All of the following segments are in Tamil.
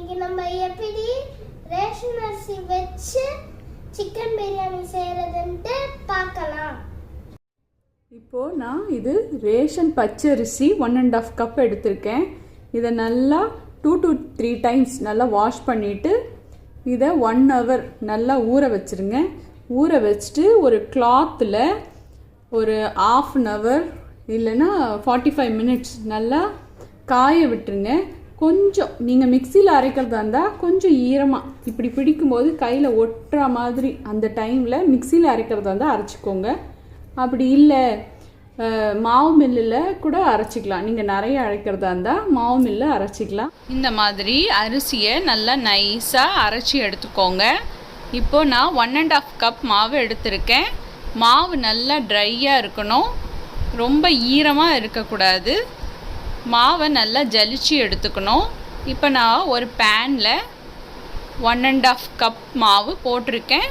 இன்னைக்கு நம்ம எப்படி ரேஷன் அரிசி வச்சு சிக்கன் பிரியாணி செய்யறதுன்ட்டு பார்க்கலாம். இப்போ நான் இது ரேஷன் பச்சரிசி 1.5 கப் எடுத்திருக்கேன். இதை நல்லா 2 to 3 டைம்ஸ் நல்லா வாஷ் பண்ணிவிட்டு இதை 1 hour நல்லா ஊற வச்சுருங்க. ஊற வச்சுட்டு ஒரு கிளாத்தில் ஒரு 1/2 hour இல்லைன்னா 45 minutes நல்லா காய விட்டுருங்க. கொஞ்சம் நீங்கள் மிக்சியில் அரைக்கிறதா இருந்தால் கொஞ்சம் ஈரமாக இப்படி பிடிக்கும்போது கையில் ஒட்டுற மாதிரி அந்த டைமில் மிக்சியில் அரைக்கிறதா இருந்தால் அரைச்சிக்கோங்க. அப்படி இல்லை மாவு மில்லில் கூட அரைச்சிக்கலாம். நீங்கள் நிறைய அரைக்கிறதா இருந்தால் மாவு மில்லில் அரைச்சிக்கலாம். இந்த மாதிரி அரிசியை நல்லா நைஸாக அரைச்சி எடுத்துக்கோங்க. இப்போது நான் 1.5 கப் மாவு எடுத்திருக்கேன். மாவு நல்லா ட்ரையாக இருக்கணும், ரொம்ப ஈரமாக இருக்கக்கூடாது. மாவை நல்லா ஜலிச்சு எடுத்துக்கணும். இப்போ நான் ஒரு பேனில் 1.5 கப் மாவு போட்டிருக்கேன்.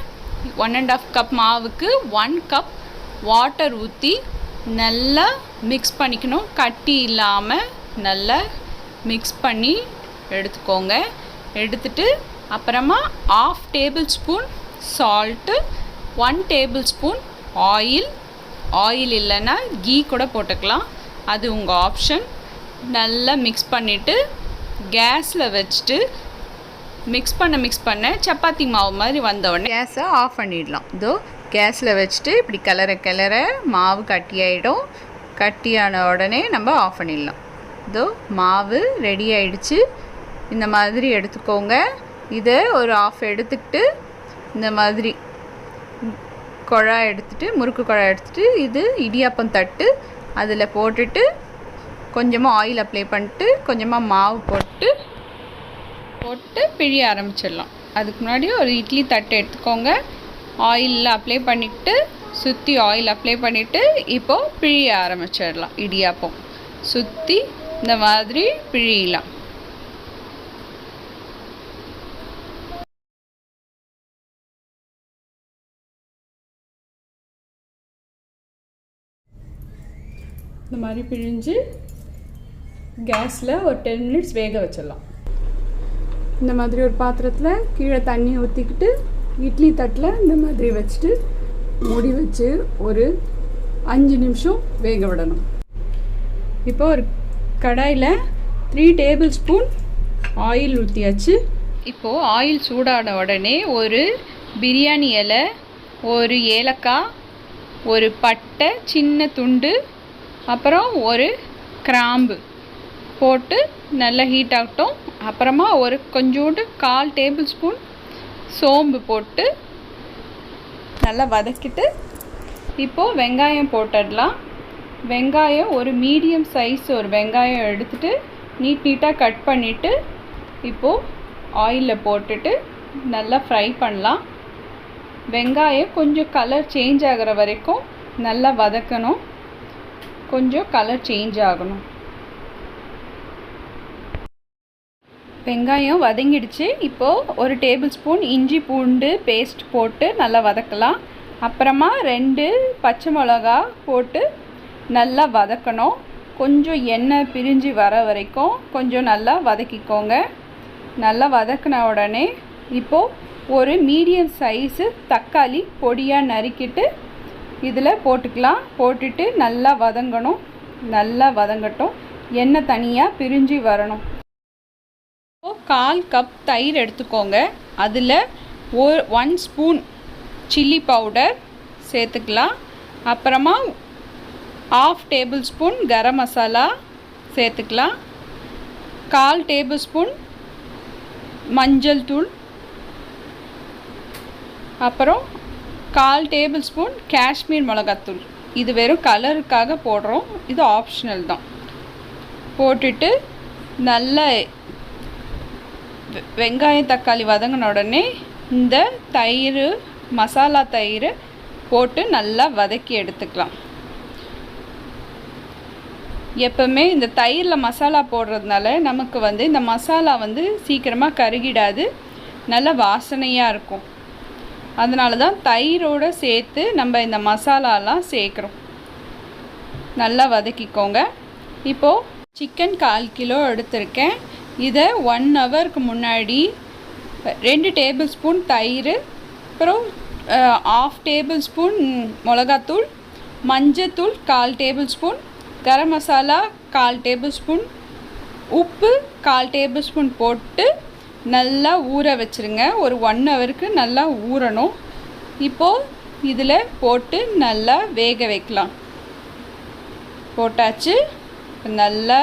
1.5 கப் மாவுக்கு 1 கப் வாட்டர் ஊற்றி நல்லா மிக்ஸ் பண்ணிக்கணும். கட்டி இல்லாமல் நல்லா மிக்ஸ் பண்ணி எடுத்துக்கோங்க. எடுத்துட்டு அப்புறமா 1/2 table spoon salt, 1 table spoon oil இல்லைன்னா கீ கூட போட்டுக்கலாம், அது உங்கள் ஆப்ஷன். நல்லா மிக்ஸ் பண்ணிவிட்டு கேஸில் வச்சுட்டு மிக்ஸ் பண்ண சப்பாத்தி மாவு மாதிரி வந்தவுடனே கேஸை ஆஃப் பண்ணிடலாம். இதோ கேஸில் வச்சுட்டு இப்படி கிளற மாவு கட்டியாயிடும். கட்டியான உடனே நம்ம ஆஃப் பண்ணிடலாம். இதோ மாவு ரெடி ஆயிடுச்சு. இந்த மாதிரி எடுத்துக்கோங்க. இதை ஒரு 1/2 எடுத்துக்கிட்டு இந்த மாதிரி குழாய் எடுத்துகிட்டு முறுக்கு குழாய் எடுத்துகிட்டு இது இடியாப்பம் தட்டு அதில் போட்டுட்டு கொஞ்சமாக ஆயில் அப்ளை பண்ணிட்டு கொஞ்சமாக மாவு போட்டு பிழிய ஆரம்பிச்சிடலாம். அதுக்கு முன்னாடி ஒரு இட்லி தட்டு எடுத்துக்கோங்க. ஆயிலில் அப்ளை பண்ணிவிட்டு சுற்றி ஆயில் அப்ளை பண்ணிவிட்டு இப்போது பிழிய ஆரம்பிச்சிடலாம். இடியாப்பம் சுற்றி இந்த மாதிரி பிழியலாம். இந்த மாதிரி பிழிஞ்சு கேஸில் ஒரு 10 minutes வேக வச்சிடலாம். இந்த மாதிரி ஒரு பாத்திரத்தில் கீழே தண்ணி ஊற்றிக்கிட்டு இட்லி தட்டில் இந்த மாதிரி வச்சுட்டு மூடி வச்சு ஒரு 5 நிமிஷம் வேக விடணும். இப்போ ஒரு கடாயில் 3 டேபிள் ஸ்பூன் ஆயில் ஊற்றியாச்சு. இப்போது ஆயில் சூடான உடனே ஒரு பிரியாணி இலை, ஒரு ஏலக்காய், ஒரு பட்டை சின்ன துண்டு, அப்புறம் ஒரு கிராம்பு போட்டு நல்லா ஹீட் ஆகட்டும். அப்புறமா ஒரு கொஞ்சோண்டு 1/4 டேபிள் ஸ்பூன் சோம்பு போட்டு நல்லா வதக்கிட்டு இப்போது வெங்காயம் போட்டுடலாம். வெங்காயம் ஒரு மீடியம் சைஸ் ஒரு வெங்காயம் எடுத்துகிட்டு நீட்டாக கட் பண்ணிவிட்டு இப்போது ஆயிலில் போட்டுட்டு நல்லா ஃப்ரை பண்ணலாம். வெங்காயம் கொஞ்சம் கலர் சேஞ்ச் ஆகிற வரைக்கும் நல்லா வதக்கணும். கொஞ்சம் கலர் சேஞ்ச் ஆகணும். வெங்காயம் வதங்கிடுச்சு. இப்போது ஒரு டேபிள் ஸ்பூன் இஞ்சி பூண்டு பேஸ்ட் போட்டு நல்லா வதக்கலாம். அப்புறமா 2 பச்சை மிளகா போட்டு நல்லா வதக்கணும். கொஞ்சம் எண்ணெய் பிரிஞ்சு வர வரைக்கும் கொஞ்சம் நல்லா வதக்கிக்கோங்க. நல்லா வதக்கின உடனே இப்போது ஒரு மீடியம் சைஸு தக்காளி பொடியாக நறுக்கிட்டு இதில் போட்டுக்கலாம். போட்டுட்டு நல்லா வதங்கணும். நல்லா வதங்கட்டும். எண்ணெய் தனியாக பிரிஞ்சு வரணும். 1/4 கப் தயிர் எடுத்துக்கோங்க. அதில் 1 ஸ்பூன் சில்லி பவுடர் சேர்த்துக்கலாம். அப்புறமா 1/2 டேபிள் ஸ்பூன் கரம் மசாலா சேர்த்துக்கலாம். 1/4 டேபிள் ஸ்பூன் மஞ்சள் தூள், அப்புறம் 1/4 டேபிள் ஸ்பூன் காஷ்மீர் மிளகாத்தூள். இது வெறும் கலருக்காக போடுறோம், இது ஆப்ஷனல் தான். போட்டுட்டு நல்ல வெங்காயம் தக்காளி வதங்கின உடனே இந்த தயிர் மசாலா தயிர் போட்டு நல்லா வதக்கி எடுத்துக்கலாம். எப்பவுமே இந்த தயிரில் மசாலா போடுறதுனால நமக்கு இந்த மசாலா சீக்கிரமாக கருகிடாது, நல்ல வாசனையாக இருக்கும். அதனால தான் தயிரோடு சேர்த்து நம்ம இந்த மசாலாலாம் சேர்க்குறோம். நல்லா வதக்கிக்கோங்க. இப்போது சிக்கன் 1/4 கிலோ எடுத்திருக்கேன். இதை 1 ஹவருக்கு முன்னாடி 2 டேபிள் ஸ்பூன் தயிர், அப்புறம் 1/2 டேபிள் ஸ்பூன் மிளகாத்தூள், மஞ்சத்தூள் 1/4 table spoon, garam masala 1/4 table spoon, உப்பு 1/4 டேபிள் ஸ்பூன் போட்டு நல்லா ஊற வச்சுருங்க. ஒரு 1 ஹவருக்கு நல்லா ஊறணும். இப்போது இதில் போட்டு நல்லா வேக வைக்கலாம். போட்டாச்சு. நல்லா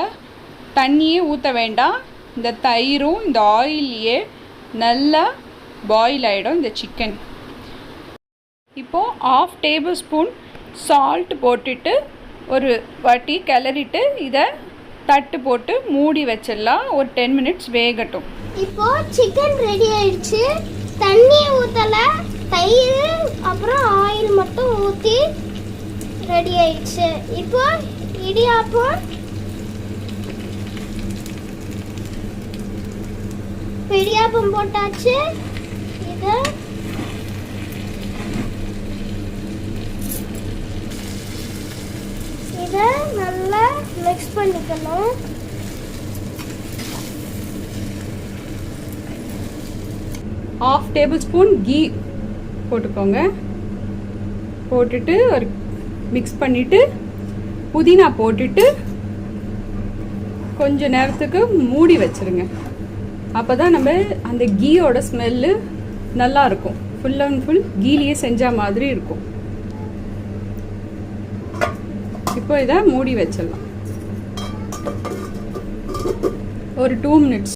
தண்ணியே ஊற்ற வேண்டாம். இந்த தயிரும் இந்த ஆயிலையே நல்லா பாயில் ஆகிடும் இந்த சிக்கன். இப்போது 1/2 டேபிள் ஸ்பூன் சால்ட் போட்டுட்டு ஒரு வாட்டி கிளறிட்டு இதை தட்டு போட்டு மூடி வச்சிடலாம். ஒரு 10 மினிட்ஸ் வேகட்டும். இப்போ சிக்கன் ரெடி ஆயிடுச்சு. தண்ணி ஊற்றல, தயிர் அப்புறம் ஆயில் மட்டும் ஊற்றி ரெடி ஆயிடுச்சு. இப்போ இடியாப்பம் போட்டாச்சு. இதை நல்லா மிக்ஸ் பண்ணிக்கணும். ½ டேபிள் ஸ்பூன் கீ போட்டுக்கோங்க. போட்டுட்டு ஒரு மிக்ஸ் பண்ணிவிட்டு புதினா போட்டுட்டு கொஞ்ச நேரத்துக்கு மூடி வச்சுருங்க. அப்போ தான் நம்ம அந்த கீயோட ஸ்மெல்லு நல்லா இருக்கும். ஃபுல் அண்ட் ஃபுல் கீலியே செஞ்ச மாதிரி இருக்கும். இப்போ இதை மூடி வச்சிடலாம் ஒரு 2 மினிட்ஸ்.